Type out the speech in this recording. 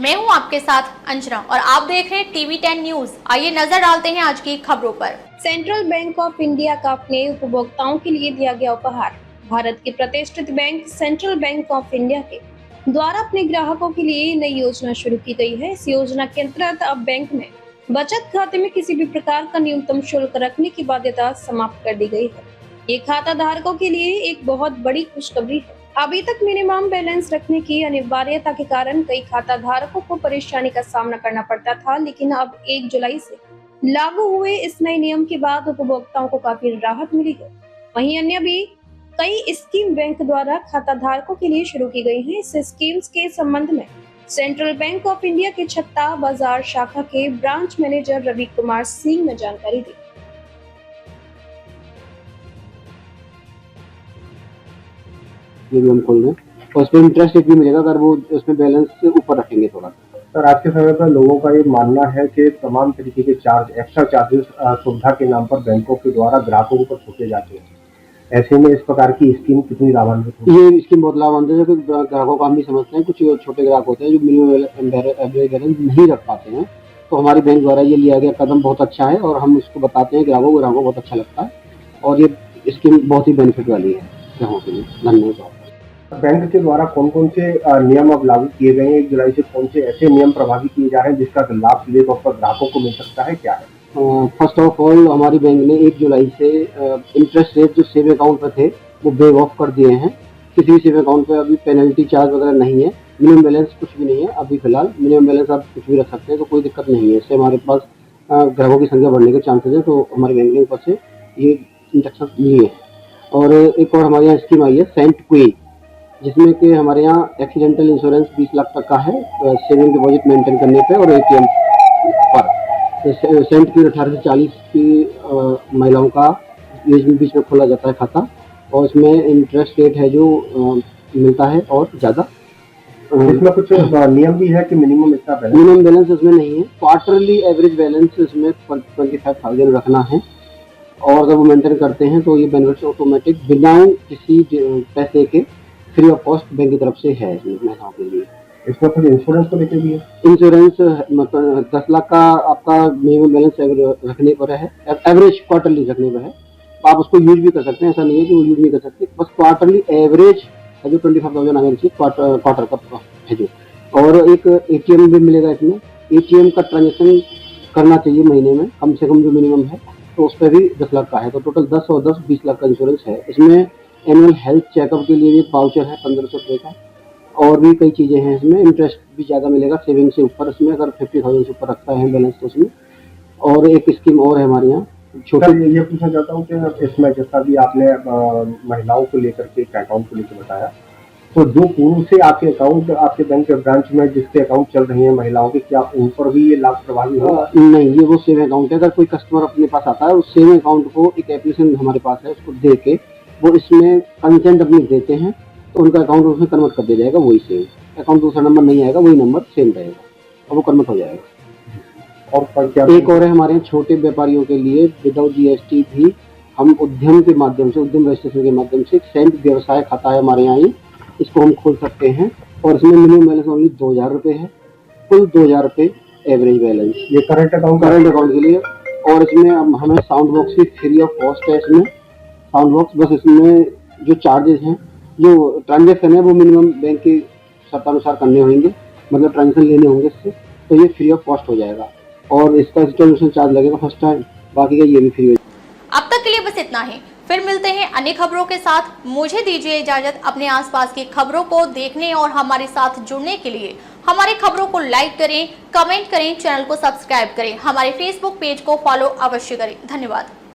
मैं हूं आपके साथ अंजना और आप देख रहे हैं टीवी 10 न्यूज। आइए नजर डालते हैं आज की खबरों पर। सेंट्रल बैंक ऑफ इंडिया का अपने उपभोक्ताओं के लिए दिया गया उपहार। भारत के प्रतिष्ठित bank central bank of India के द्वारा अपने ग्राहकों के लिए नई योजना शुरू की गई है। इस योजना के अंतर्गत अब बैंक में बचत खाते में किसी भी प्रकार का न्यूनतम शुल्क रखने की बाध्यता समाप्त कर दी गई है। ये खाता धारकों के लिए एक बहुत बड़ी खुशखबरी है। अभी तक मिनिमम बैलेंस रखने की अनिवार्यता के कारण कई खाता धारकों को परेशानी का सामना करना पड़ता था, लेकिन अब 1 जुलाई से लागू हुए इस नए नियम के बाद उपभोक्ताओं को काफी राहत मिली है। वहीं अन्य भी कई स्कीम बैंक द्वारा खाता धारकों के लिए शुरू की गई हैं। इस स्कीम्स के संबंध में सेंट्रल बैंक ऑफ इंडिया के छत्ता बाजार शाखा के ब्रांच मैनेजर रवि कुमार सिंह ने जानकारी दी। ये भी हम खोल दें और उसमें इंटरेस्ट रेट भी मिलेगा अगर वो उसमें बैलेंस से ऊपर रखेंगे थोड़ा। सर, आज के समय पर लोगों का ये मानना है कि तमाम तरीके के एक्स्ट्रा चार्जेस सुविधा के नाम पर बैंकों के द्वारा ग्राहकों पर थोपे जाते हैं। ऐसे में इस प्रकार की स्कीम कितनी लाभान्वित है? ये स्कीम बहुत लाभान्वित है क्योंकि ग्राहकों का हम भी समझते हैं। कुछ छोटे ग्राहक होते हैं जो मिनिमम एवरेज बैलेंस नहीं रख पाते हैं, तो हमारी बैंक द्वारा ये लिया गया कदम बहुत अच्छा है और हम उसको बताते हैं ग्राहकों को बहुत अच्छा लगता है और ये स्कीम बहुत ही बेनिफिट वाली है ग्राहकों के लिए। धन्यवाद। बैंक के द्वारा कौन कौन से नियम अब लागू किए गए हैं? 1 जुलाई से कौन से ऐसे नियम प्रभावी किए जा रहे हैं जिसका लाभ सीधे तौर पर ग्राहकों को मिल सकता है, क्या है? फर्स्ट ऑफ ऑल हमारी बैंक ने 1 जुलाई से इंटरेस्ट रेट जो सेव अकाउंट पे थे वो वेव ऑफ कर दिए हैं। किसी भी सेव अकाउंट पे अभी पेनल्टी चार्ज वगैरह नहीं है। मिनिमम बैलेंस कुछ भी नहीं है अभी फिलहाल। मिनिमम बैलेंस आप कुछ भी रख सकते हैं तो कोई दिक्कत नहीं है। इससे हमारे पास ग्राहकों की संख्या बढ़ने के चांसेस है, तो हमारी बैंक ने ऊपर से ये इंस्ट्रक्शन लिए हैं। और एक और हमारे यहाँ स्कीम आई है सेंट क्वीन, जिसमें कि हमारे यहाँ एक्सीडेंटल इंश्योरेंस 20 लाख तक का है सेविंग डिपॉजिट मेंटेन करने पे और ATM पर। सेंट क्वीन 18 से 40 की महिलाओं का एज में बीच में खोला जाता है खाता और इसमें इंटरेस्ट रेट है जो मिलता है और ज़्यादा। इसमें कुछ नियम भी है कि मिनिमम बैलेंस इसमें नहीं है। क्वार्टरली एवरेज बैलेंस इसमें 25,000 रखना है और अगर वो मेंटेन करते हैं तो ये बेनिफिट ऑटोमेटिक बिना किसी पैसे के फ्री ऑफ कॉस्ट बैंक की तरफ से है महिलाओं के लिए। इसमें कुछ इंश्योरेंस को लेकर भी है? इंश्योरेंस मतलब 10 लाख का आपका मिनिमम बैलेंस रखने पर है, एवरेज क्वार्टरली रखने पर है। आप उसको यूज भी कर सकते हैं, ऐसा नहीं है कि वो यूज नहीं कर सकते। बस क्वार्टरली एवरेज है जो 25,000 आगे चाहिए क्वार्टर का है जो। और एक ATM भी मिलेगा इसमें। ATM का ट्रांजेक्शन करना चाहिए महीने में कम से कम जो मिनिमम है, तो उस पर भी 10 लाख का है। तो टोटल 10 और 10 20 लाख का इंश्योरेंस है। इसमें एनुअल हेल्थ चेकअप के लिए भी एक वाउचर है 1500 रुपये का और भी कई चीज़ें हैं। इसमें इंटरेस्ट भी ज़्यादा मिलेगा सेविंग से ऊपर। इसमें अगर 50,000 से ऊपर रखता है बैलेंस तो उसमें। और एक स्कीम और है हमारे यहाँ छोटे। ये पूछना चाहता हूँ कि इसमें जैसा भी आपने महिलाओं को लेकर के एक अकाउंट को लेकर बताया, तो जो पूर्व से आपके अकाउंट आपके बैंक के ब्रांच में जिसके अकाउंट चल रही है महिलाओं के, क्या उन पर भी ये लाभ प्रभावी होगा? नहीं, ये वो सेविंग अकाउंट है। अगर कोई कस्टमर अपने पास आता है उस सेविंग अकाउंट को एक एप्लीकेशन हमारे पास है, उसको दे के वो इसमें कंसेंट अपनी देते हैं तो उनका अकाउंट उसमें कन्वर्ट कर दिया जाएगा। वही सेम अकाउंट, दूसरा नंबर नहीं आएगा, वही नंबर सेम रहेगा और वो कन्वर्ट हो जाएगा। और क्या एक और है हमारे यहाँ छोटे व्यापारियों के लिए विदाउट GST भी हम उद्यम के माध्यम से, उद्यम रजिस्ट्रेशन के माध्यम से सेंट व्यवसाय खाता है हमारे यहाँ, इसको हम खोल सकते हैं और इसमें मिनिमम बैलेंस ओनली 2,000 रुपये है। कुल 2,000 रुपये एवरेज बैलेंस ये करंट अकाउंट के लिए। और इसमें हमें साउंड बॉक्स की फ्री ऑफ कॉस्ट है। इसमें साउंड बॉक्स बस इसमें जो चार्जेस हैं, जो ट्रांजेक्शन है वो मिनिमम बैंक के शर्तानुसार करने होंगे, मतलब ट्रांजेक्शन लेने होंगे इससे, तो ये फ्री ऑफ कॉस्ट हो जाएगा और इसका इंस्टॉलेशन चार्ज लगेगा फर्स्ट टाइम, बाकी का ये भी फ्री हो जाएगा। अब तक के लिए बस इतना ही। फिर मिलते हैं अन्य खबरों के साथ। मुझे दीजिए इजाजत। अपने आसपास की खबरों को देखने और हमारे साथ जुड़ने के लिए हमारी खबरों को लाइक करें, कमेंट करें, चैनल को सब्सक्राइब करें, हमारे फेसबुक पेज को फॉलो अवश्य करें। धन्यवाद।